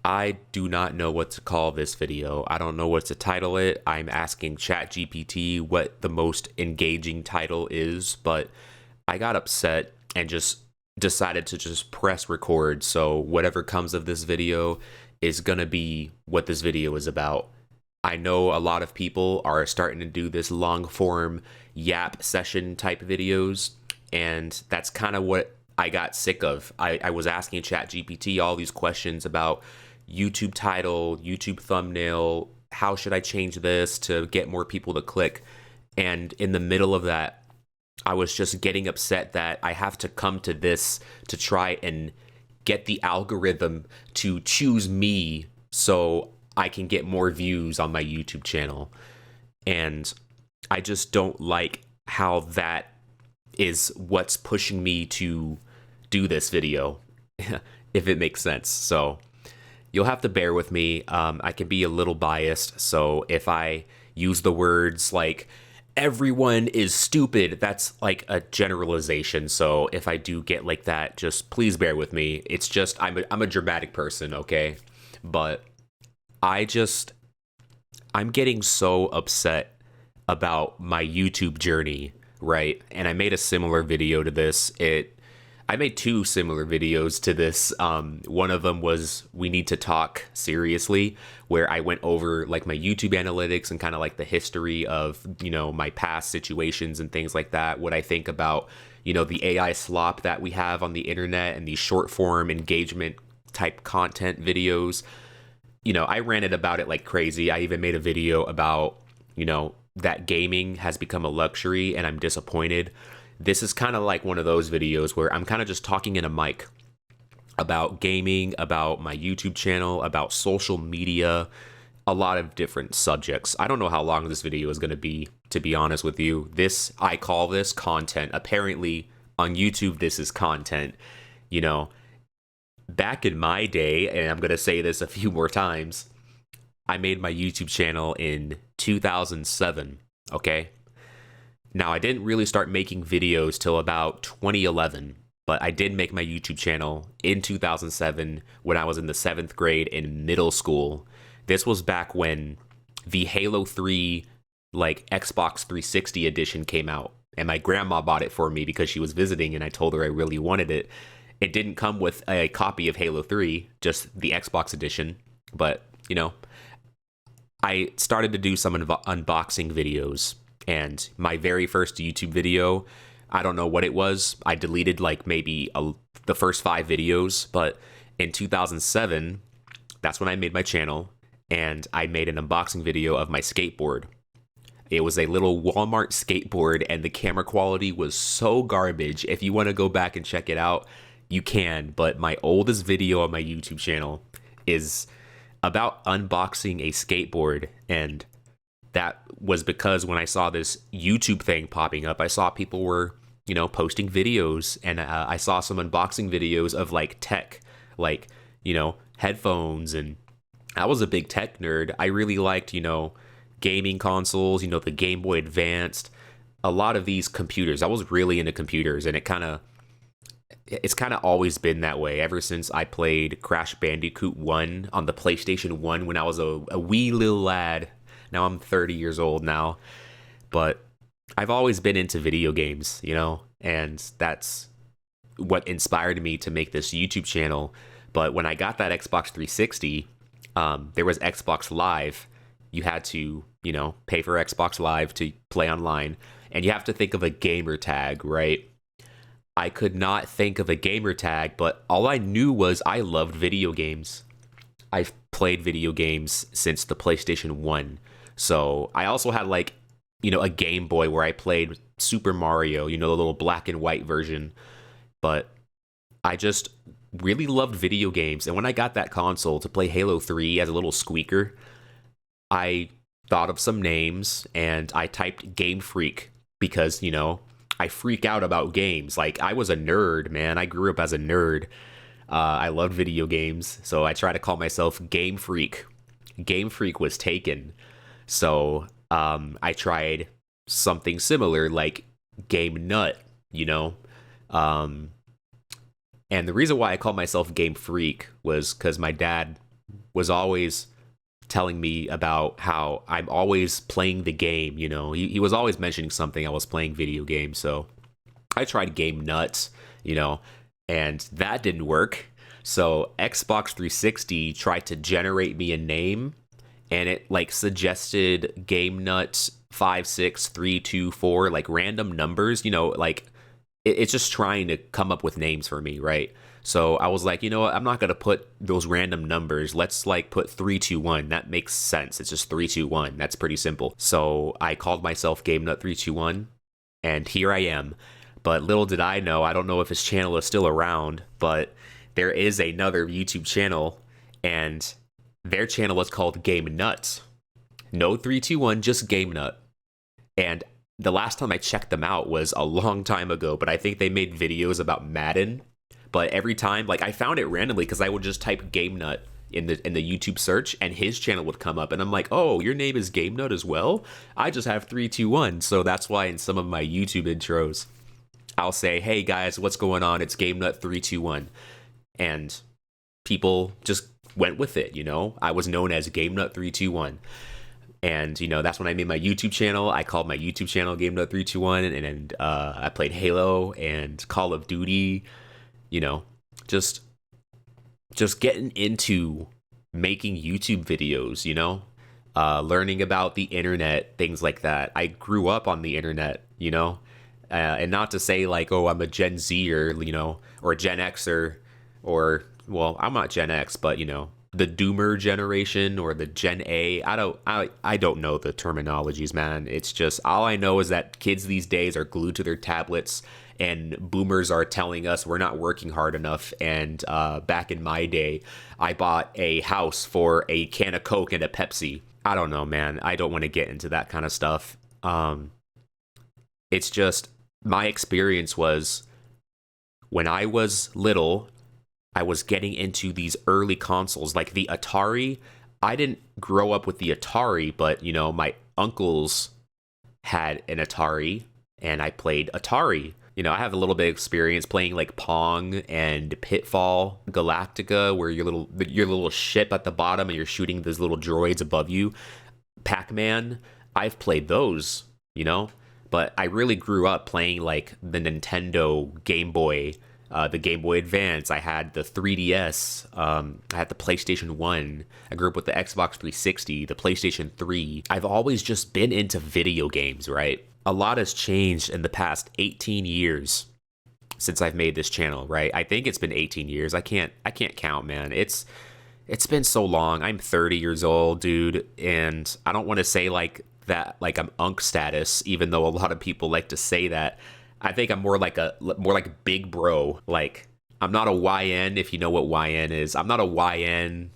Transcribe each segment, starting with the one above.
I do not know what to call this video. I don't know what to title it. I'm asking ChatGPT what the most engaging title is, but I got upset and just decided to just press record. So whatever comes of this video is gonna be what this video is about. I know a lot of people are starting to do this long form yap session type videos, and that's kind of what I got sick of. I was asking ChatGPT all these questions about YouTube title, YouTube thumbnail, how should I change this to get more people to click? And in the middle of that, I was just getting upset that I have to come to this to try and get the algorithm to choose me so I can get more views on my YouTube channel. And I just don't like how that is what's pushing me to do this video, if it makes sense. So you'll have to bear with me. I can be a little biased. So if I use the words like everyone is stupid, that's like a generalization. So if I do get like that, just please bear with me. It's just I'm a dramatic person, okay? But I'm getting so upset about my YouTube journey, right? And I made a similar video to this. I made two similar videos to this. One of them was We Need to Talk Seriously, where I went over like my YouTube analytics and kind of like the history of, my past situations and things like that. What I think about, the AI slop that we have on the internet and these short form engagement type content videos. I ranted about it like crazy. I even made a video about, that gaming has become a luxury and I'm disappointed. This is kind of like one of those videos where I'm kind of just talking in a mic about gaming, about my YouTube channel, about social media, a lot of different subjects. I don't know how long this video is going to be honest with you. I call this content. Apparently on YouTube, this is content. Back in my day, and I'm going to say this a few more times, I made my YouTube channel in 2007, okay? Now, I didn't really start making videos till about 2011, but I did make my YouTube channel in 2007 when I was in the 7th grade in middle school. This was back when the Halo 3 like Xbox 360 edition came out, and my grandma bought it for me because she was visiting and I told her I really wanted it. It didn't come with a copy of Halo 3, just the Xbox edition, but, I started to do some unboxing videos. And my very first YouTube video, I don't know what it was. I deleted like maybe the first 5 videos. But in 2007, that's when I made my channel. And I made an unboxing video of my skateboard. It was a little Walmart skateboard and the camera quality was so garbage. If you want to go back and check it out, you can. But my oldest video on my YouTube channel is about unboxing a skateboard, and that was because when I saw this YouTube thing popping up, I saw people were, posting videos, and I saw some unboxing videos of like tech, like, headphones. And I was a big tech nerd. I really liked, gaming consoles, the Game Boy Advanced, a lot of these computers. I was really into computers, and it's kind of always been that way ever since I played Crash Bandicoot 1 on the PlayStation 1 when I was a wee little lad. Now I'm 30 years old now, but I've always been into video games, and that's what inspired me to make this YouTube channel. But when I got that Xbox 360, there was Xbox Live. You had to, pay for Xbox Live to play online, and you have to think of a gamer tag, right? I could not think of a gamer tag, but all I knew was I loved video games. I've played video games since the PlayStation 1. So I also had like, a Game Boy where I played Super Mario, the little black and white version. But I just really loved video games. And when I got that console to play Halo 3 as a little squeaker, I thought of some names and I typed Game Freak because, I freak out about games. Like, I was a nerd, man. I grew up as a nerd. I loved video games, so I try to call myself Game Freak. Game Freak was taken. So I tried something similar, like Game Nut, And the reason why I call myself Game Freak was because my dad was always telling me about how I'm always playing the game, you know. He was always mentioning something I was playing video games. So I tried Game Nuts, you know, and that didn't work. So Xbox 360 tried to generate me a name, and it like suggested Game Nuts 56324, like random numbers, you know, like it's just trying to come up with names for me, right? So I was like, you know what? I'm not gonna put those random numbers. Let's like put 321. That makes sense. It's just 321. That's pretty simple. So I called myself Game Nut 321, and here I am. But little did I know, I don't know if his channel is still around, but there is another YouTube channel, and their channel is called Game Nuts. No 321, just Game Nut. And the last time I checked them out was a long time ago, but I think they made videos about Madden. But every time, like I found it randomly because I would just type Game Nut in the YouTube search, and his channel would come up, and I'm like, oh, your name is Game Nut as well? I just have 321. So that's why in some of my YouTube intros, I'll say, hey guys, what's going on? It's Game Nut 321. And people just went with it, you know? I was known as Game Nut 321. And, you know, that's when I made my YouTube channel. I called my YouTube channel Game Nut 321, and I played Halo and Call of Duty, you know, just getting into making YouTube videos, you know, learning about the internet, things like that. I grew up on the internet, you know, and not to say like, oh, I'm a Gen Zer, you know, or a Gen Xer, or, well, I'm not Gen X, but, you know, the Doomer generation or the Gen A. I don't know the terminologies, man. It's just, all I know is that kids these days are glued to their tablets, and boomers are telling us we're not working hard enough. And back in my day, I bought a house for a can of Coke and a Pepsi. I don't know, man. I don't want to get into that kind of stuff. It's just, my experience was when I was little, I was getting into these early consoles like the Atari. I didn't grow up with the Atari, but, you know, my uncles had an Atari, and I played Atari. You know, I have a little bit of experience playing like Pong and Pitfall Galactica, where your little ship at the bottom and you're shooting those little droids above you. Pac-Man, I've played those, you know, but I really grew up playing like the Nintendo Game Boy, the Game Boy Advance. I had the 3DS. I had the PlayStation 1. I grew up with the Xbox 360, the PlayStation 3. I've always just been into video games, right? A lot has changed in the past 18 years since I've made this channel, right? I think it's been 18 years. I can't count, man. It's been so long. I'm 30 years old, dude, and I don't want to say like that, like I'm unk status, even though a lot of people like to say that. I think I'm more like big bro. Like, I'm not a YN, if you know what YN is. I'm not a YN,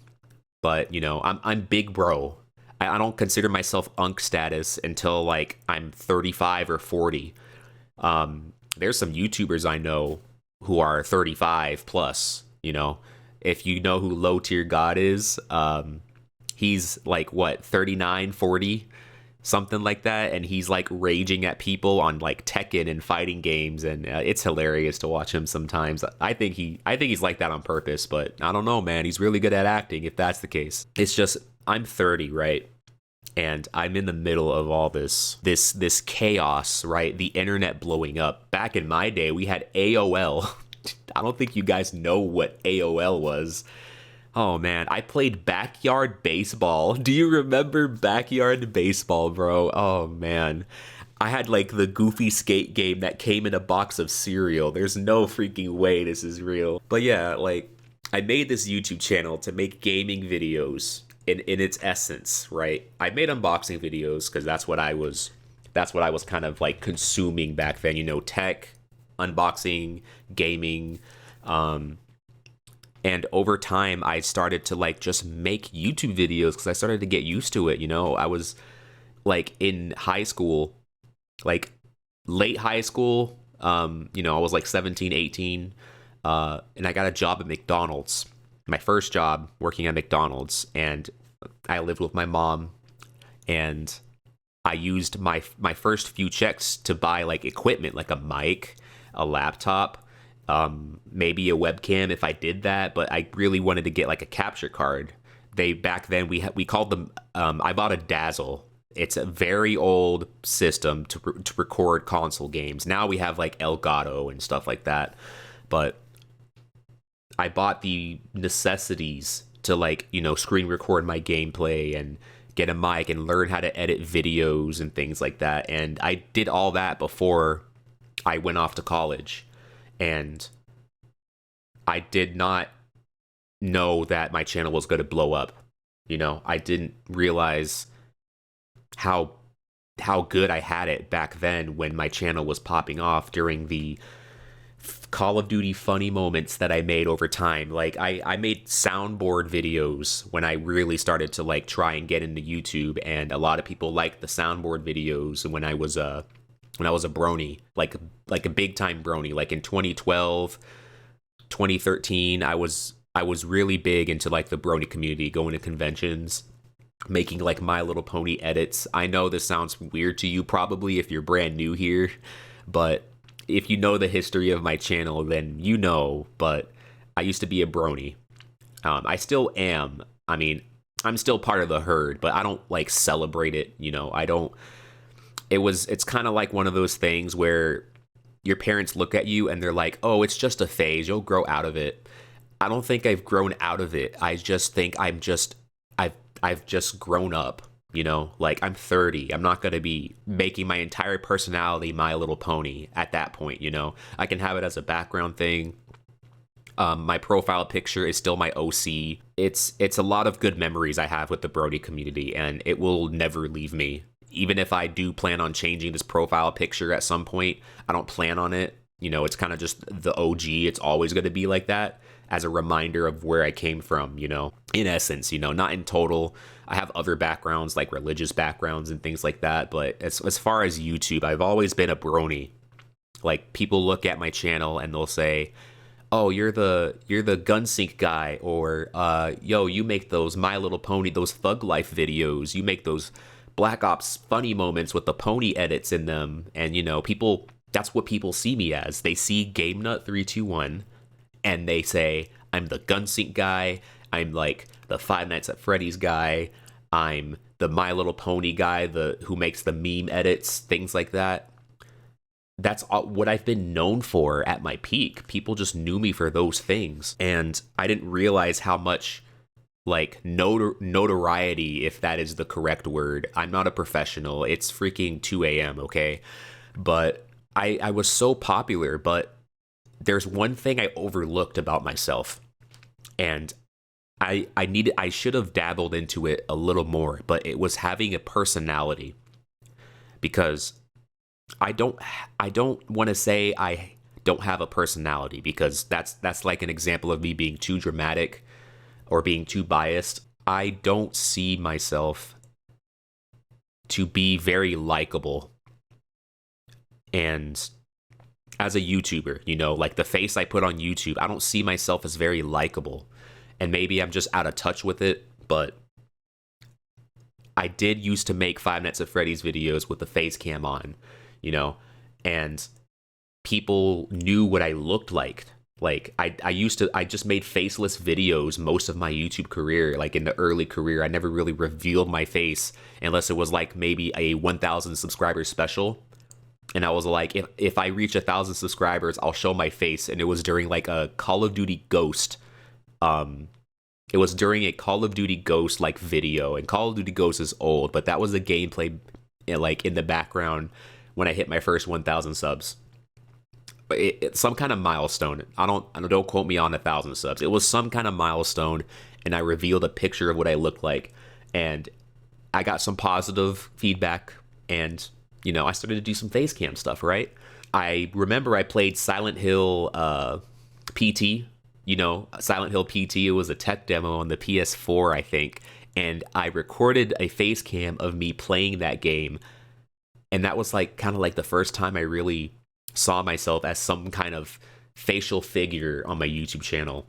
but, you know, I'm big bro. I don't consider myself unk status until like I'm 35 or 40. There's some YouTubers I know who are 35 plus, you know. If you know who Low Tier God is, he's like what, 39, 40, something like that, and he's like raging at people on like Tekken and fighting games, and it's hilarious to watch him sometimes. I think he's like that on purpose, but I don't know, man. He's really good at acting, if that's the case. It's just, I'm 30, right? And I'm in the middle of all this chaos, right? The internet blowing up. Back in my day, we had AOL. I don't think you guys know what AOL was. Oh man, I played Backyard Baseball. Do you remember Backyard Baseball, bro? Oh man. I had like the Goofy skate game that came in a box of cereal. There's no freaking way this is real. But yeah, like, I made this YouTube channel to make gaming videos in its essence, right? I made unboxing videos because that's what I was kind of like consuming back then, you know, tech, unboxing, gaming, and over time I started to like just make YouTube videos because I started to get used to it, you know. I was like in high school, like late high school, you know, I was like 17, 18, and I got a job at McDonald's. My first job working at McDonald's, and I lived with my mom, and I used my first few checks to buy like equipment, like a mic, a laptop, maybe a webcam if I did that, but I really wanted to get like a capture card they back then we called them. I bought a Dazzle. It's a very old system to record console games. Now we have like Elgato and stuff like that, but I bought the necessities to, like, screen record my gameplay and get a mic and learn how to edit videos and things like that. And I did all that before I went off to college. And I did not know that my channel was going to blow up. I didn't realize how good I had it back then when my channel was popping off during the Call of Duty funny moments that I made over time. Like I made soundboard videos when I really started to like try and get into YouTube, and a lot of people liked the soundboard videos when I was a brony, like a big time brony. Like in 2012, 2013, I was really big into like the brony community, going to conventions, making like My Little Pony edits. I know this sounds weird to you probably if you're brand new here, but if you know the history of my channel, then you know. But I used to be a brony. I still am. I mean, I'm still part of the herd, but I don't like celebrate it. I don't. It's kind of like one of those things where your parents look at you and they're like, "Oh, it's just a phase. You'll grow out of it." I don't think I've grown out of it. I just think I've just grown up. Like I'm 30. I'm not going to be making my entire personality My Little Pony at that point. I can have it as a background thing. My profile picture is still my OC. It's a lot of good memories I have with the Brody community, and it will never leave me. Even if I do plan on changing this profile picture at some point, I don't plan on it. It's kind of just the OG. It's always going to be like that, as a reminder of where I came from, in essence, not in total. I have other backgrounds, like religious backgrounds and things like that. But as far as YouTube, I've always been a brony. Like, people look at my channel and they'll say, "Oh, you're the Gunsync guy," or "Yo, you make those My Little Pony, those Thug Life videos. You make those Black Ops funny moments with the pony edits in them." And people, that's what people see me as. They see GameNut321. And they say, I'm the Gunsync guy, I'm like the Five Nights at Freddy's guy, I'm the My Little Pony guy, who makes the meme edits, things like that. That's what I've been known for at my peak. People just knew me for those things. And I didn't realize how much, like, notoriety, if that is the correct word. I'm not a professional. It's freaking 2 a.m., okay? But I was so popular, but there's one thing I overlooked about myself, and I should have dabbled into it a little more, but it was having a personality. Because I don't want to say I don't have a personality, because that's like an example of me being too dramatic or being too biased. I don't see myself to be very likable. And as a YouTuber, like the face I put on YouTube, I don't see myself as very likable. And maybe I'm just out of touch with it, but I did used to make Five Nights at Freddy's videos with the face cam on, and people knew what I looked like. Like, I just made faceless videos most of my YouTube career. Like, in the early career, I never really revealed my face unless it was like maybe a 1,000 subscriber special. And I was like, if I reach 1,000 subscribers, I'll show my face. And it was during like a Call of Duty Ghost. It was during a Call of Duty Ghost like video. And Call of Duty Ghost is old, but that was the gameplay like in the background when I hit my first 1,000 subs. It's some kind of milestone. Don't quote me on 1,000 subs. It was some kind of milestone, and I revealed a picture of what I looked like, and I got some positive feedback, and I started to do some face cam stuff, right? I remember I played Silent Hill PT, Silent Hill PT. It was a tech demo on the PS4, I think. And I recorded a face cam of me playing that game. And that was like kind of like the first time I really saw myself as some kind of facial figure on my YouTube channel.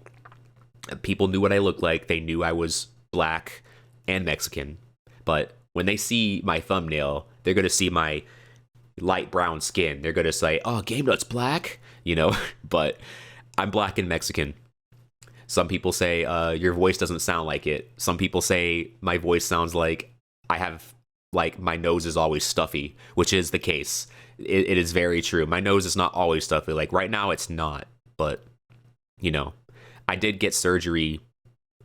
People knew what I looked like. They knew I was black and Mexican. But when they see my thumbnail, they're going to see my light brown skin. They're going to say, "Oh, GameNut's black," but I'm black and Mexican. Some people say your voice doesn't sound like it. Some people say my voice sounds like I have, like, my nose is always stuffy, which is the case. It is very true. My nose is not always stuffy. Like right now, it's not. But I did get surgery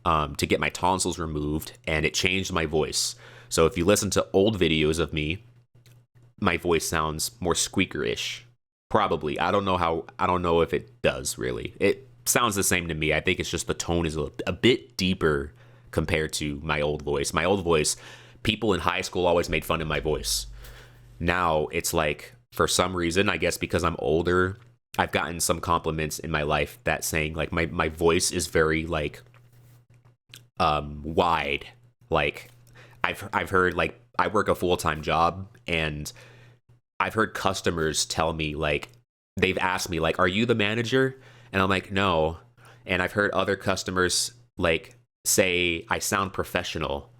to get my tonsils removed, and it changed my voice. So if you listen to old videos of me, my voice sounds more squeaker-ish. Probably. I don't know if it does really. It sounds the same to me. I think it's just the tone is a bit deeper compared to my old voice. My old voice, people in high school always made fun of my voice. Now it's like, for some reason, I guess because I'm older, I've gotten some compliments in my life that saying like my voice is very like wide. Like I've heard, like, I work a full-time job, and I've heard customers tell me, like, they've asked me, like, are you the manager? And I'm like, no. And I've heard other customers, like, say I sound professional.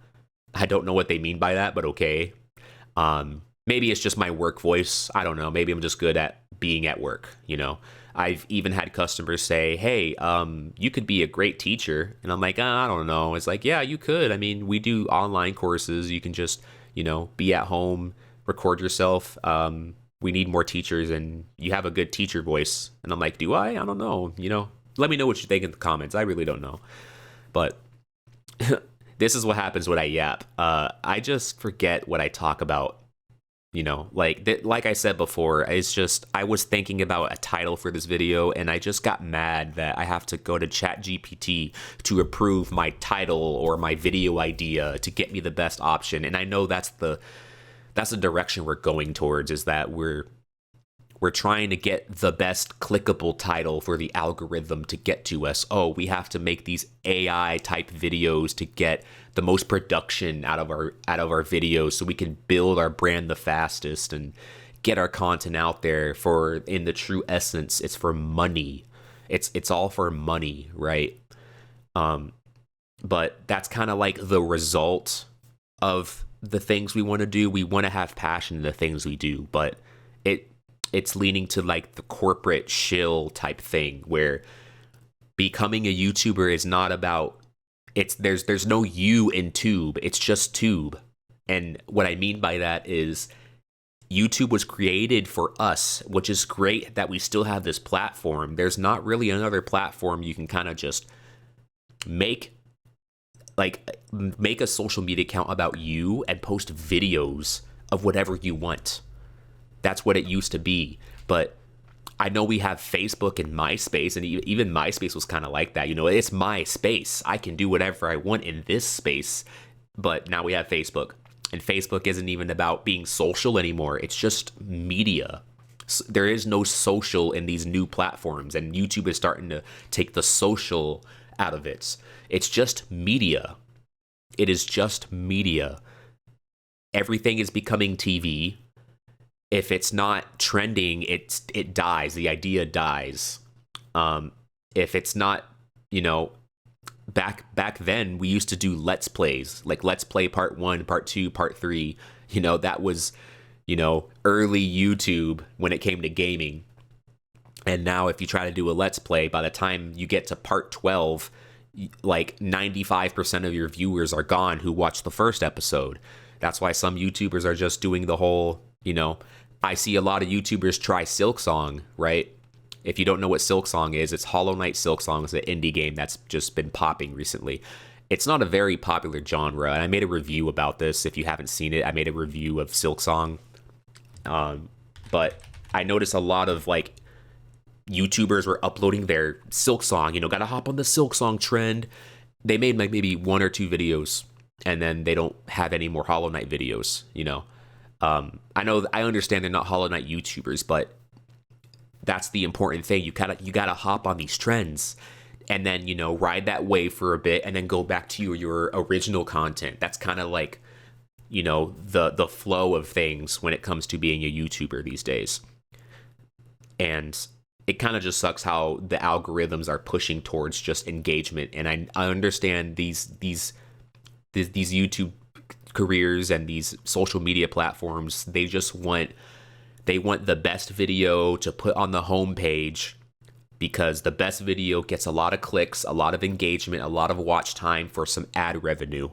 I don't know what they mean by that, but okay. Maybe it's just my work voice. I don't know. Maybe I'm just good at being at work, I've even had customers say, hey, you could be a great teacher. And I'm like, I don't know. It's like, yeah, you could. I mean, we do online courses. You can just, be at home, record yourself. We need more teachers, and you have a good teacher voice. And I'm like, do I? I don't know. Let me know what you think in the comments. I really don't know. But this is what happens when I yap. I just forget what I talk about. Like I said before, it's just, I was thinking about a title for this video, and I just got mad that I have to go to ChatGPT to approve my title or my video idea to get me the best option. And I know that's the direction we're going towards, is that we're trying to get the best clickable title for the algorithm to get to us. Oh, we have to make these AI type videos to get the most production out of our videos, so we can build our brand the fastest and get our content out there. For, in the true essence, it's for money. It's all for money, right? But that's kind of like the result of the things we want to do. We want to have passion in the things we do, but it's leaning to like the corporate shill type thing, where becoming a YouTuber is not about, there's no you in tube, it's just tube. And what I mean by that is, YouTube was created for us, which is great that we still have this platform. There's not really another platform you can kind of just make a social media account about you and post videos of whatever you want. That's what it used to be. But I know we have Facebook and MySpace, and even MySpace was kind of like that. It's my space. I can do whatever I want in this space. But now we have Facebook, and Facebook isn't even about being social anymore. It's just media. There is no social in these new platforms, and YouTube is starting to take the social out of it. It's just media. It is just media. Everything is becoming TV. If it's not trending, it dies. The idea dies. If it's not, back then we used to do Let's Plays, like Let's Play Part 1, Part 2, Part 3. That was, early YouTube when it came to gaming. And now if you try to do a Let's Play, by the time you get to Part 12, like 95% of your viewers are gone who watched the first episode. That's why some YouTubers are just doing the whole, I see a lot of YouTubers try Silksong, right? If you don't know what Silksong is, it's Hollow Knight Silksong. It's an indie game that's just been popping recently. It's not a very popular genre, and I made a review about this. If you haven't seen it, I made a review of Silksong. But I noticed a lot of, like, YouTubers were uploading their Silksong, gotta hop on the Silksong trend. They made like maybe 1 or 2 videos, and then they don't have any more Hollow Knight videos, I understand they're not Hollow Knight YouTubers, but that's the important thing. You gotta hop on these trends, and then ride that wave for a bit, and then go back to your original content. That's kind of like the flow of things when it comes to being a YouTuber these days. And it kind of just sucks how the algorithms are pushing towards just engagement. And I understand these YouTube careers and these social media platforms, they want the best video to put on the homepage because the best video gets a lot of clicks, a lot of engagement, a lot of watch time for some ad revenue.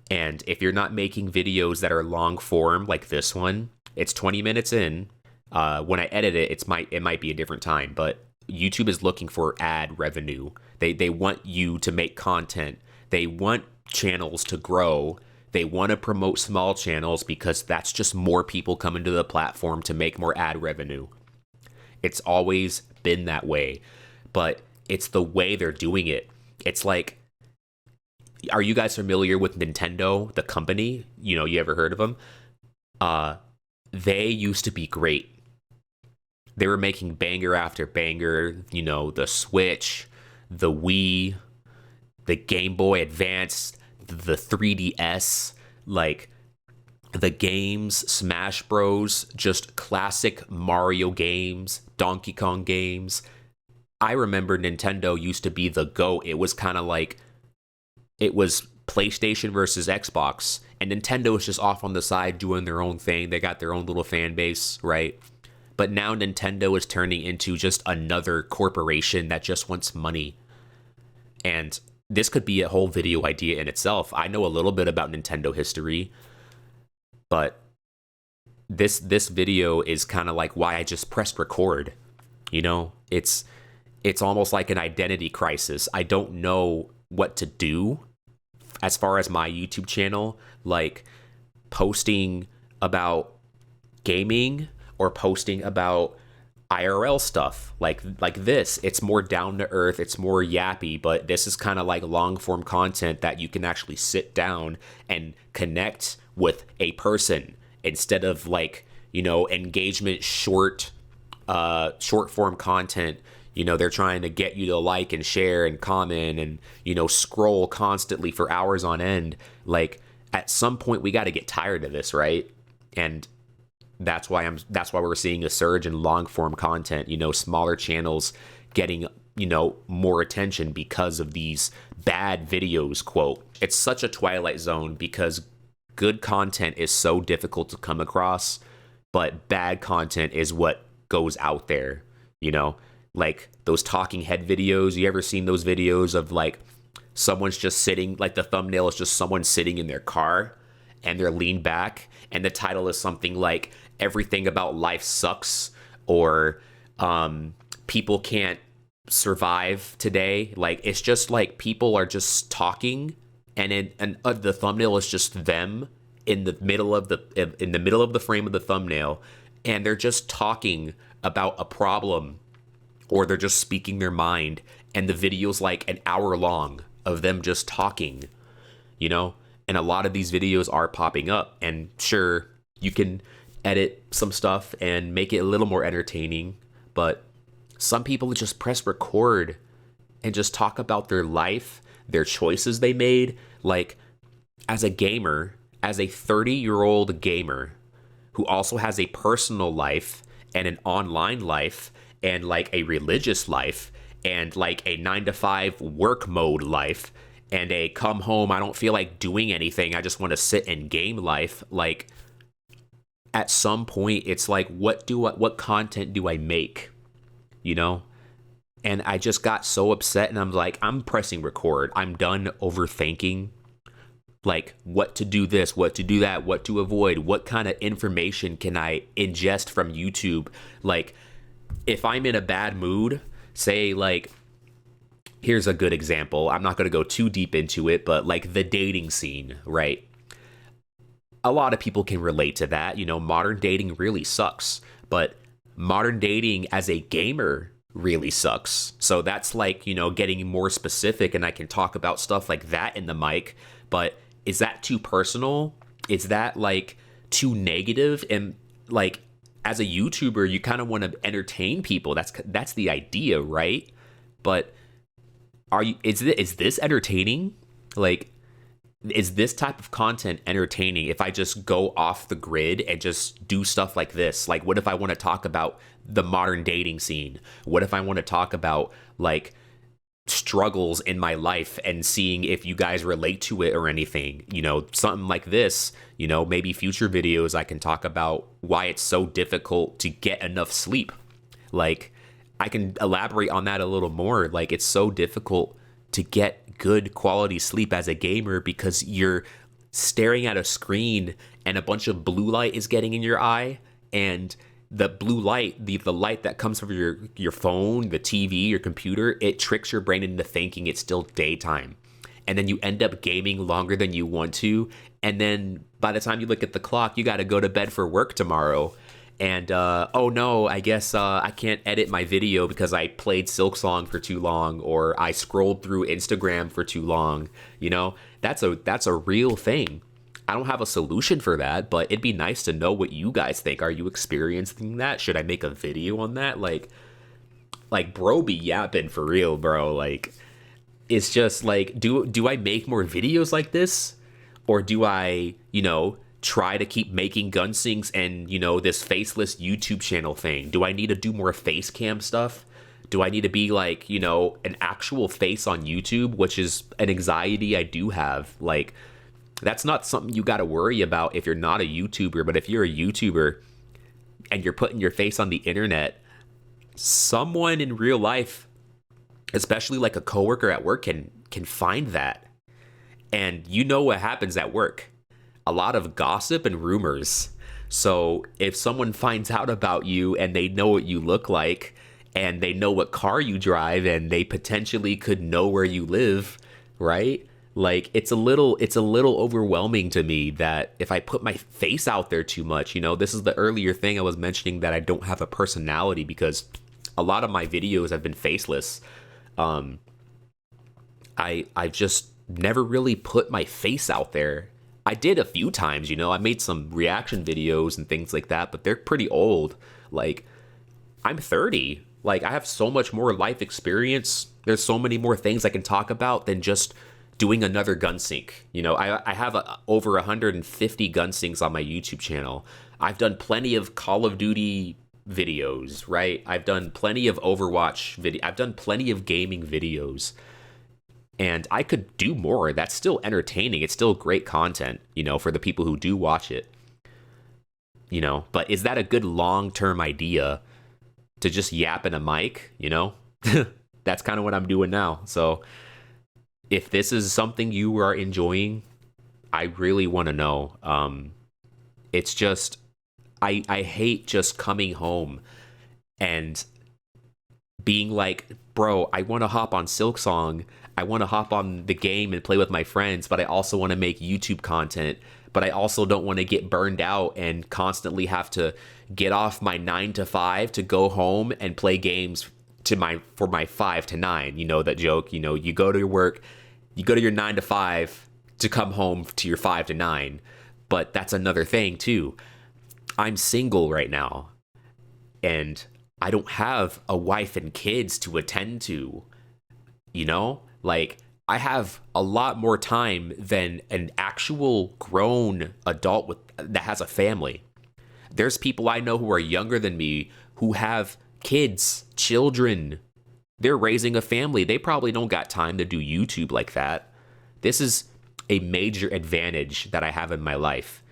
And if you're not making videos that are long form like this one, it's 20 minutes in. When I edit it, it might be a different time, but YouTube is looking for ad revenue. They want you to make content. They want channels to grow. They want to promote small channels because that's just more people coming to the platform to make more ad revenue. It's always been that way, but it's the way they're doing it. It's like, are you guys familiar with Nintendo, the company? You ever heard of them? They used to be great. They were making banger after banger, the Switch, the Wii, the Game Boy Advance, the 3DS, like the games, Smash Bros, just classic Mario games, Donkey Kong games. I remember Nintendo used to be the GOAT. It was kind of like, it was PlayStation versus Xbox, and Nintendo was just off on the side doing their own thing. They got their own little fan base, right? But now Nintendo is turning into just another corporation that just wants money. And this could be a whole video idea in itself. I know a little bit about Nintendo history, but this video is kind of like why I just pressed record. It's almost like an identity crisis. I don't know what to do as far as my YouTube channel, like posting about gaming or posting about IRL stuff like this. It's more down to earth, it's more yappy, but this is kind of like long form content that you can actually sit down and connect with a person instead of like, engagement short form content. They're trying to get you to like and share and comment and, scroll constantly for hours on end. Like at some point we got to get tired of this, right? And that's why we're seeing a surge in long form content, smaller channels getting, more attention because of these bad videos, quote. It's such a twilight zone because good content is so difficult to come across, but bad content is what goes out there, like those talking head videos. You ever seen those videos of like someone's just sitting, like the thumbnail is just someone sitting in their car and they're leaned back and the title is something like everything about life sucks or people can't survive today. Like it's just like people are just talking and the thumbnail is just them in the middle of the frame of the thumbnail, and they're just talking about a problem or they're just speaking their mind, and the video's like an hour long of them just talking, and a lot of these videos are popping up. And sure, you can edit some stuff and make it a little more entertaining, but some people just press record and just talk about their life, their choices they made. Like as a gamer, as a 30-year-old gamer who also has a personal life and an online life and like a religious life and like a 9-to-5 work mode life and a come home, I don't feel like doing anything, I just want to sit and game life. Like at some point it's like, what content do I make? And I just got so upset and I'm like, I'm pressing record. I'm done overthinking like what to do this, what to do that, what to avoid, what kind of information can I ingest from YouTube. Like if I'm in a bad mood, say like, here's a good example. I'm not going to go too deep into it, but like the dating scene, right? A lot of people can relate to that. Modern dating really sucks, but modern dating as a gamer really sucks. So that's like, getting more specific, and I can talk about stuff like that in the mic, but is that too personal? Is that like too negative? And like as a YouTuber, you kind of want to entertain people. That's the idea, right? But is this entertaining? Like, is this type of content entertaining if I just go off the grid and just do stuff like this? Like, what if I want to talk about the modern dating scene? What if I want to talk about like struggles in my life and seeing if you guys relate to it or anything? Something like this, maybe future videos I can talk about why it's so difficult to get enough sleep. Like I can elaborate on that a little more. Like, it's so difficult to get good quality sleep as a gamer because you're staring at a screen and a bunch of blue light is getting in your eye, and the blue light, the light that comes from your phone, the TV, your computer, it tricks your brain into thinking it's still daytime. And then you end up gaming longer than you want to, and then by the time you look at the clock, you got to go to bed for work tomorrow. And oh no, I guess I can't edit my video because I played Silksong for too long, or I scrolled through Instagram for too long. You know, that's a real thing. I don't have a solution for that, but it'd be nice to know what you guys think. Are you experiencing that? Should I make a video on that? Like bro be yapping for real, bro. Like, it's just like, do I make more videos like this? Or do I, try to keep making Gunsinks and, this faceless YouTube channel thing? Do I need to do more face cam stuff? Do I need to be like, an actual face on YouTube, which is an anxiety I do have? Like, that's not something you got to worry about if you're not a YouTuber. But if you're a YouTuber and you're putting your face on the internet, someone in real life, especially like a coworker at work, can find that. And you know what happens at work? A lot of gossip and rumors. So if someone finds out about you and they know what you look like and they know what car you drive and they potentially could know where you live, right? Like, it's a little overwhelming to me that if I put my face out there too much, this is the earlier thing I was mentioning, that I don't have a personality because a lot of my videos have been faceless. I've just never really put my face out there. I did a few times, I made some reaction videos and things like that, but they're pretty old. Like, I'm 30. Like, I have so much more life experience. There's so many more things I can talk about than just doing another Gunsync. I have over 150 Gunsinks on my YouTube channel. I've done plenty of Call of Duty videos, right? I've done plenty of Overwatch video. I've done plenty of gaming videos. And I could do more. That's still entertaining. It's still great content, for the people who do watch it. But is that a good long-term idea to just yap in a mic, That's kind of what I'm doing now. So if this is something you are enjoying, I really want to know. It's just, I hate just coming home and being like, bro, I want to hop on Silksong. I want to hop on the game and play with my friends, but I also want to make YouTube content. But I also don't want to get burned out and constantly have to get off my 9 to 5 to go home and play games for my 5 to 9. That joke, you go to your work, you go to your 9 to 5 to come home to your 5 to 9. But that's another thing too. I'm single right now and I don't have a wife and kids to attend to, Like, I have a lot more time than an actual grown adult that has a family. There's people I know who are younger than me who have kids, children. They're raising a family. They probably don't got time to do YouTube like that. This is a major advantage that I have in my life.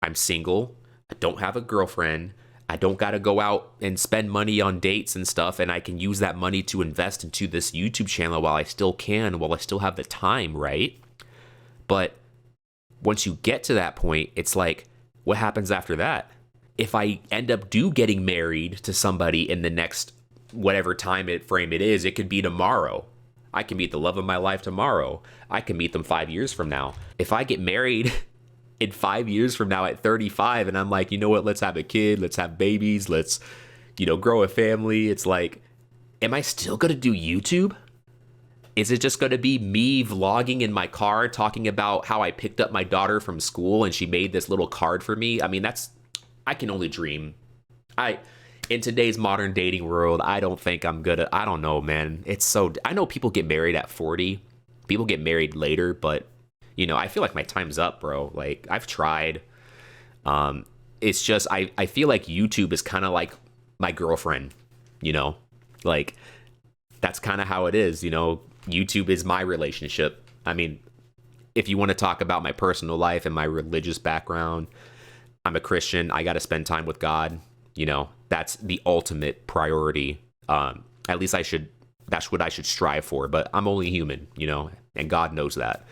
I'm single. I don't have a girlfriend. I don't got to go out and spend money on dates and stuff, and I can use that money to invest into this YouTube channel while I still have the time, right? But once you get to that point, it's like, what happens after that? If I end up getting married to somebody in the next whatever frame it is, it could be tomorrow. I can meet the love of my life tomorrow. I can meet them 5 years from now. If I get married in 5 years from now at 35 and I'm like, you know what, let's have a kid, let's have babies, let's, grow a family. It's like, am I still going to do YouTube? Is it just going to be me vlogging in my car talking about how I picked up my daughter from school and she made this little card for me? I mean, I can only dream. In today's modern dating world, I don't think I'm good at, I don't know, man. I know people get married at 40. People get married later, but I feel like my time's up, bro. Like, I've tried. It's just, I feel like YouTube is kind of like my girlfriend, like, that's kind of how it is. YouTube is my relationship. I mean, if you want to talk about my personal life and my religious background, I'm a Christian. I got to spend time with God. That's the ultimate priority. At least that's what I should strive for, but I'm only human, and God knows that.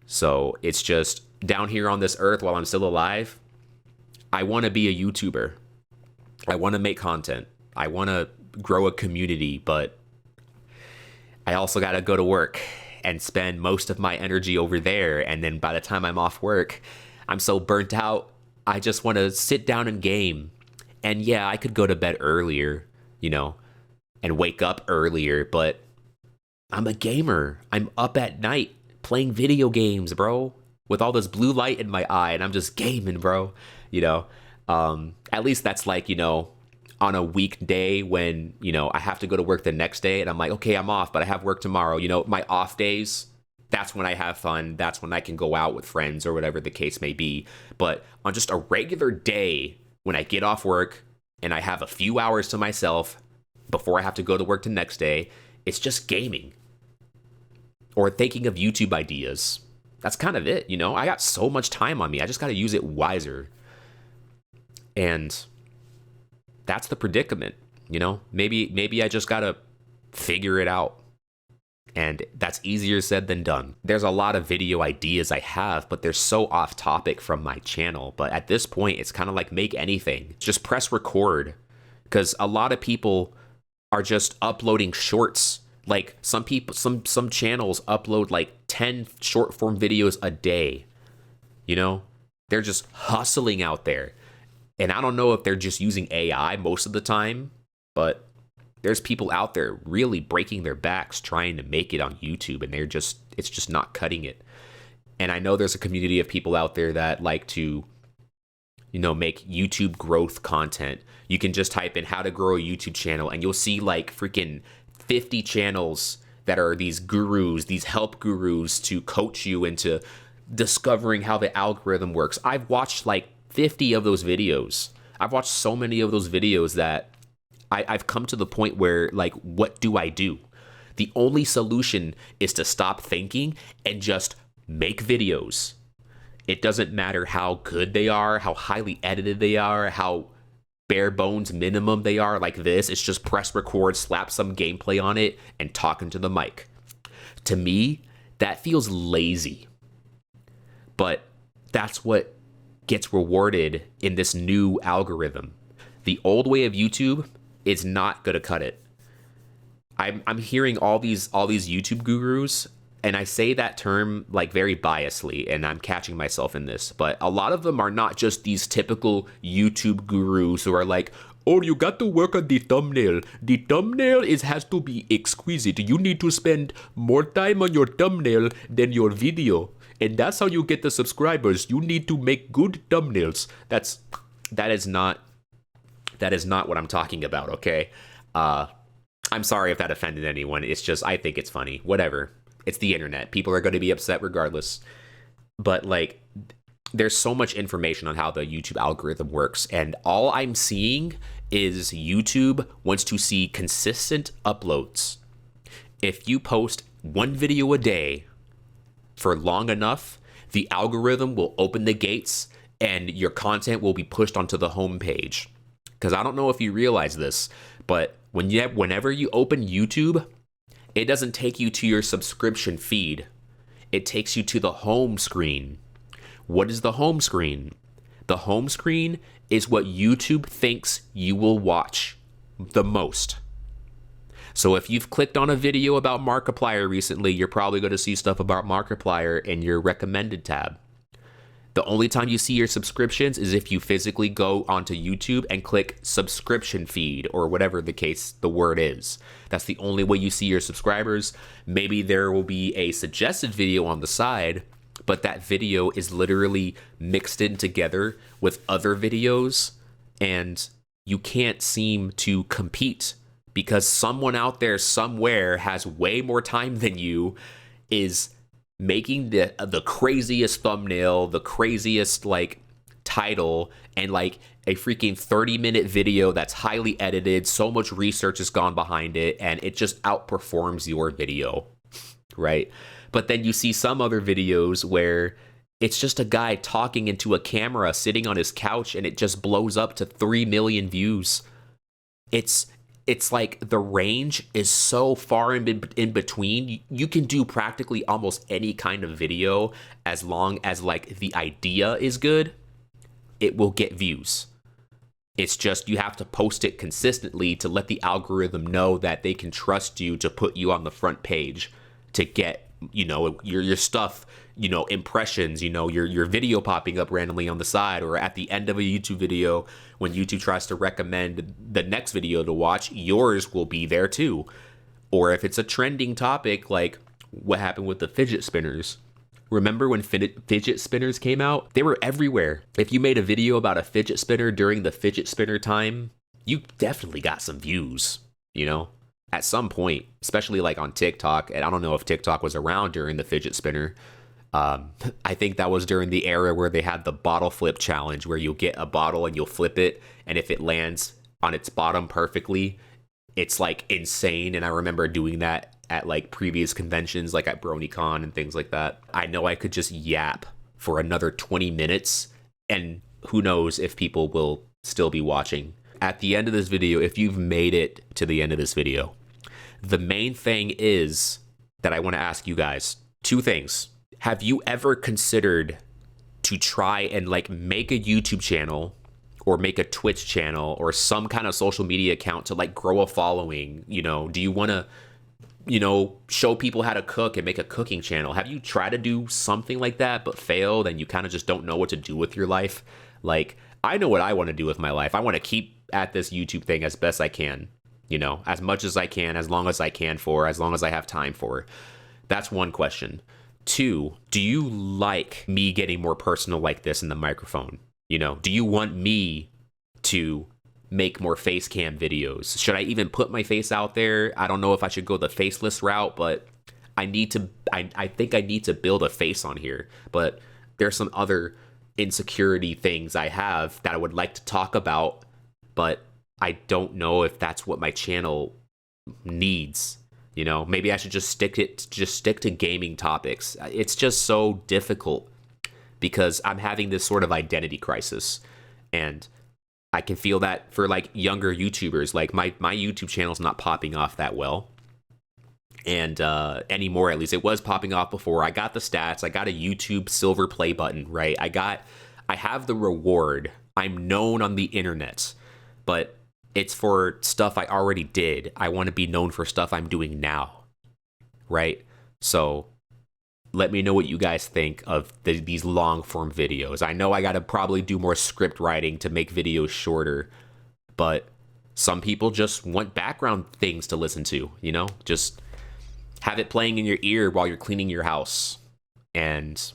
So it's just down here on this earth while I'm still alive, I want to be a YouTuber. I want to make content. I want to grow a community, but I also got to go to work and spend most of my energy over there. And then by the time I'm off work, I'm so burnt out. I just want to sit down and game. And yeah, I could go to bed earlier, and wake up earlier, but I'm a gamer. I'm up at night playing video games, bro, with all this blue light in my eye, and I'm just gaming, bro. At least that's like, on a weekday when, I have to go to work the next day and I'm like, okay, I'm off, but I have work tomorrow. My off days, that's when I have fun. That's when I can go out with friends or whatever the case may be. But on just a regular day, when I get off work and I have a few hours to myself before I have to go to work the next day, it's just gaming or thinking of YouTube ideas. That's kind of it. I got so much time on me. I just got to use it wiser. And that's the predicament, maybe I just got to figure it out. And that's easier said than done. There's a lot of video ideas I have, but they're so off topic from my channel. But at this point, it's kind of like make anything. Just press record. Because a lot of people are just uploading shorts. Like some channels upload like 10 short form videos a day. They're just hustling out there. And I don't know if they're just using AI most of the time, but there's people out there really breaking their backs trying to make it on YouTube, and it's just not cutting it. And I know there's a community of people out there that like to, make YouTube growth content. You can just type in how to grow a YouTube channel and you'll see like freaking 50 channels that are these gurus, these help gurus to coach you into discovering how the algorithm works. I've watched like 50 of those videos. I've watched so many of those videos that I've come to the point where, like, what do I do? The only solution is to stop thinking and just make videos. It doesn't matter how good they are, how highly edited they are, how bare bones minimum they are like this. It's just press record, slap some gameplay on it, and talk into the mic. To me, that feels lazy. But that's what gets rewarded in this new algorithm. The old way of YouTube is not gonna cut it. I'm hearing all these YouTube gurus, and I say that term like very biasly, and I'm catching myself in this, but a lot of them are not just these typical YouTube gurus who are like, oh, you got to work on the thumbnail. The thumbnail has to be exquisite. You need to spend more time on your thumbnail than your video. And that's how you get the subscribers. You need to make good thumbnails. That is not what I'm talking about, okay? I'm sorry if that offended anyone. It's just, I think it's funny. Whatever. It's the internet. People are going to be upset regardless. But, like, there's so much information on how the YouTube algorithm works. And all I'm seeing is YouTube wants to see consistent uploads. If you post one video a day for long enough, the algorithm will open the gates and your content will be pushed onto the homepage. Because I don't know if you realize this, but whenever you open YouTube, it doesn't take you to your subscription feed. It takes you to the home screen. What is the home screen? The home screen is what YouTube thinks you will watch the most. So if you've clicked on a video about Markiplier recently, you're probably going to see stuff about Markiplier in your recommended tab. The only time you see your subscriptions is if you physically go onto YouTube and click subscription feed or whatever the word is. That's the only way you see your subscribers. Maybe there will be a suggested video on the side, but that video is literally mixed in together with other videos, and you can't seem to compete because someone out there somewhere has way more time than you, is making the craziest thumbnail, the craziest like title, and like a freaking 30-minute video that's highly edited. So much research has gone behind it, and it just outperforms your video, right? But then you see some other videos where it's just a guy talking into a camera sitting on his couch, and it just blows up to 3 million views. It's it's like the range is so far in between. You can do practically almost any kind of video as long as like the idea is good, it will get views. It's just you have to post it consistently to let the algorithm know that they can trust you to put you on the front page to get, you know, your stuff, you know, impressions, you know, your video popping up randomly on the side, or at the end of a YouTube video when YouTube tries to recommend the next video to watch, yours will be there too. Or if it's a trending topic, like what happened with the fidget spinners. Remember when fidget spinners came out? They were everywhere. If you made a video about a fidget spinner during the fidget spinner time, you definitely got some views, you know? At some point, especially like on TikTok, and I don't know if TikTok was around during the fidget spinner. I think that was during the era where they had the bottle flip challenge, where you'll get a bottle and you'll flip it, and if it lands on its bottom perfectly, it's like insane. And I remember doing that at like previous conventions, like at BronyCon and things like that. I know I could just yap for another 20 minutes, and who knows if people will still be watching. At the end of this video, if you've made it to the end of this video, the main thing is that I want to ask you guys two things. Have you ever considered to try and like make a YouTube channel or make a Twitch channel or some kind of social media account to like grow a following? You know, do you want to, you know, show people how to cook and make a cooking channel? Have you tried to do something like that but failed and you kind of just don't know what to do with your life? Like, I know what I want to do with my life. I want to keep at this YouTube thing as best I can, you know, as much as I can, as long as I can for, as long as I have time for. That's one question. Two, do you like me getting more personal like this in the microphone? You know, do you want me to make more face cam videos? Should I even put my face out there? I don't know if I should go the faceless route, but I think I need to build a face on here. But there's some other insecurity things I have that I would like to talk about, but I don't know if that's what my channel needs. You know, maybe I should just stick to gaming topics. It's just so difficult because I'm having this sort of identity crisis, and I can feel that for like younger YouTubers. Like my YouTube channel's not popping off that well, and anymore at least. It was popping off before. I got the stats. I got a YouTube silver play button, right? I have the reward. I'm known on the internet, but it's for stuff I already did. I want to be known for stuff I'm doing now, right? So let me know what you guys think of these long form videos. I know I got to probably do more script writing to make videos shorter, but some people just want background things to listen to, you know? Just have it playing in your ear while you're cleaning your house. And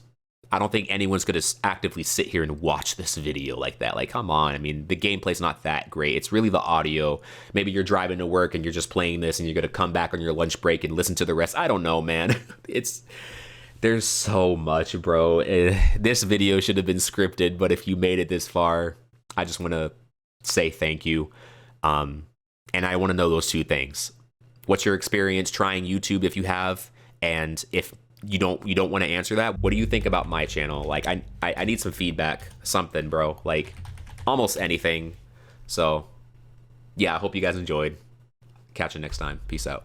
I don't think anyone's going to actively sit here and watch this video like that. Like, come on. I mean, the gameplay's not that great. It's really the audio. Maybe you're driving to work and you're just playing this and you're going to come back on your lunch break and listen to the rest. I don't know, man. There's so much, bro. This video should have been scripted, but if you made it this far, I just want to say thank you. And I want to know those two things. What's your experience trying YouTube if you have? And if you don't want to answer that, what do you think about my channel? Like, I need some feedback, something, bro. Like, almost anything. So, yeah, I hope you guys enjoyed. Catch you next time. Peace out.